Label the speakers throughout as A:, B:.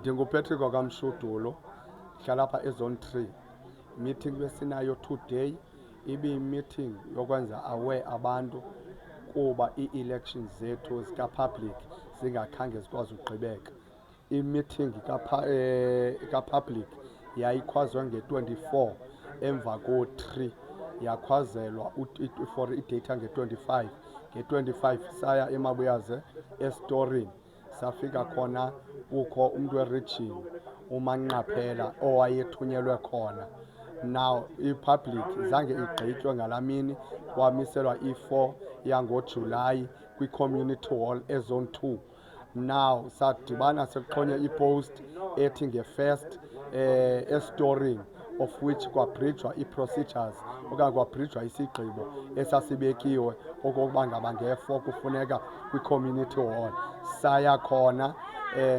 A: NdinguPatrick wakamshudulo, ndihlala apha ezone 3. Meeting besinayo today ibi-meeting yokwenza aware abantu kuba ii-elections zethu zika-public zingakhange zikwazi ugqibeka. I-meeting ka-public yayikhwazwe nge-24 emva ko-3 yakhwazelwa for idata nge-25. Nge-25 saya eMabuyaze esitorini, safika khona kukho umntu weRegion uManqaphela owayethunyelwe khona. Now i-public zange igqitywe ngalaa mini, kwamiselwa i-4 yangoJulayi kwi-community hall ezone 2. Now sadibana sexhonye ipost ethi nge-1st esitorini, of which kwabhrijwa ii-procedures okanye kwabhrijwa isigqibo esasibekiwe okokuba ngaba nge-4 kufuneka kwi-community hall. Saya khona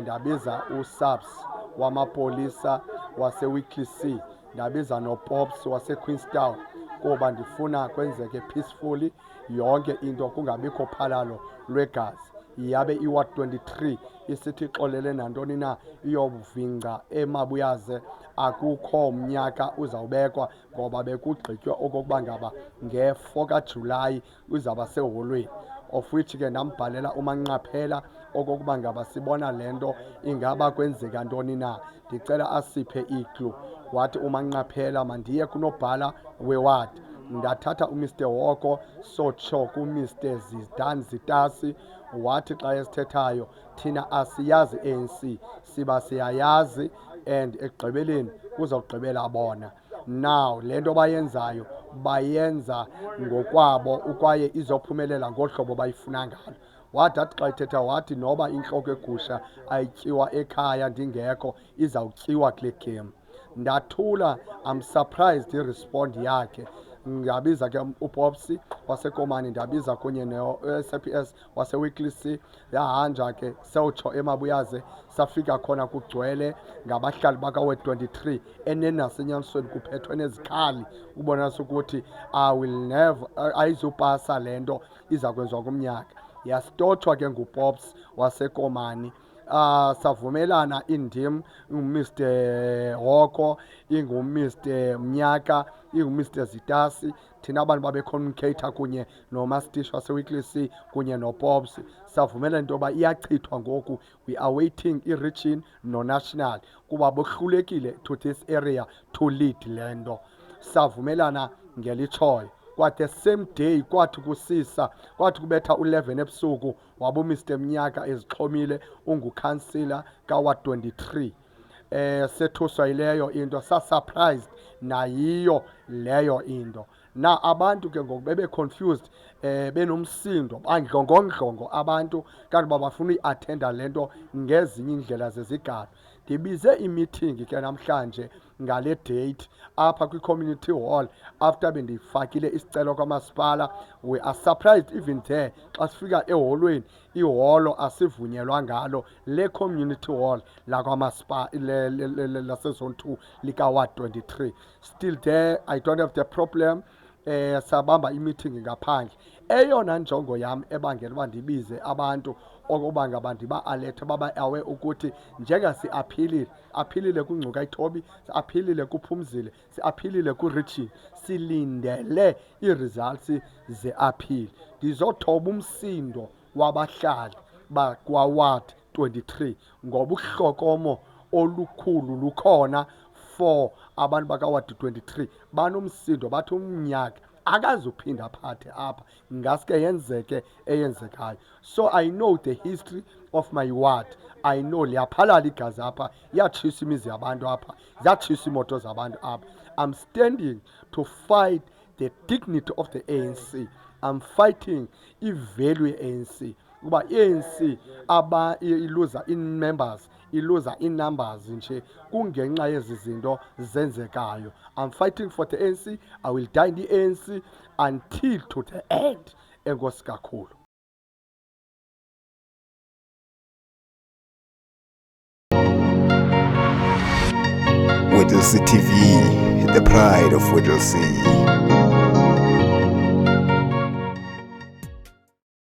A: ndabiza uSAPS wamapolisa waseWickley C, ndabiza noPops waseQueenstown kuba ndifuna kwenzeke peacefully yonke into, kungabikho phalalo lwegazi. Yabe iWard 23 isithi ixolele nantoni na iyovingca eMabuyaze, akukho mnyaka uzawubekwa ngoba bekugqitywe okokuba ngaba nge-4 kaJulayi uzawuba seholweni, of which ke ndambhalela uManqaphela okokuba ngaba sibona le nto ingaba kwenzeka ntoni na, ndicela asiphe iiklu. Wathi uManqaphela mandiye kunobhala weward. Ndathatha uMr Hoko sotsho kuMr Zitasi, wathi xa esithethayo thina asiyazi ANC, siba siyayazi and ekugqibeleni kuzawugqibela bona. Now le nto bayenzayo bayenza ngokwabo kwaye izophumelela ngohlobo bayifuna ngalo. Wathi athi xa ethetha wathi noba intloko egusha ayityiwa ekhaya ndingekho, izawutyiwa kule game. Ndathula, I'm surprised i-respond yakhe. Ndabiza ke uPops waseKomani, ndabiza kunye ne-SAPS waseWickley C. Yahanja ke sewutsho eMabuyaze, safika khona kugcwele ngabahlali bakaWard 23 enenasenyanisweni kuphethwe nezikhali, ubonisa ukuthi ayizupasa le nto iza kwenziwa kumnyaka. Yasitothwa ke nguPops waseKomani. Savumelana indim, nguMr Hoko, inguMr Mnyaka, inguMr Zitasi, thina abantu babecommunicator kunye noMastish waseWickley C kunye noPops. Savumelana into yoba iyachithwa ngoku, we are waiting i-region no-national kuba bohlulekile to this area to lead le nto. Savumelana ngelitshoyo. Kwa the same day kwathi kusisa, kwathi kubetha u-11 ebusuku wabo Mr Mnyaka ezixhomile, ungukhansila kaWard 23. Sethuswa yileyo into, sa-surprised nayiyo leyo into. Na abantu ke ngoku bebe-confused, benomsindo, bandlongondlongo abantu kanti babafuna uyi-athenda le nto ngezinye iindlela zezigaba. Ndibize i-meeting ke namhlanje ngale date apha kwi-community hall after bendifakile isicelo kwamasipala. We are surprised even there xa sifika eholweni, iholo asivunyelwa ngalo le community hall lakwamasipala lasezone 2 likaWard 23. Still there, I don't have the problem. Sabamba i-meeting ngaphandle. Eyona njongo yam ebangela uba ndibize abantu okokuba ngaba ndiba-alert baba-aware ukuthi njenga siaphilile kuNgcuka Ithobi, siaphilile kuPhumzile, siaphilile kuRegion, silindele ii-results ze-appeal. Ndizothoba umsindo wabahlali bakwaWard 23 ngoba uhlokomo olukhulu lukhona for abantu bakaWard 23. Banomsindo, bathi umnyaka akazuphinda aphathe apha, ngaske yenzeke eyenzekayo. So I know the history of my ward. I know liyaphalala igazi apha, iyatshisa imizi yabantu apha, ziyatshisa imoto zabantu apha. I'm standing to fight the dignity of the ANC. I'm fighting i-value ye-ANC. Kuba i-ANC iluza in-members, iluza in-numbers nje kungenxa yezi zinto zenzekayo. I'm fighting for the ANC. I will die in the ANC until to the end. Enkosi kakhulu.
B: Whittlesea TV, the pride of Whittlesea.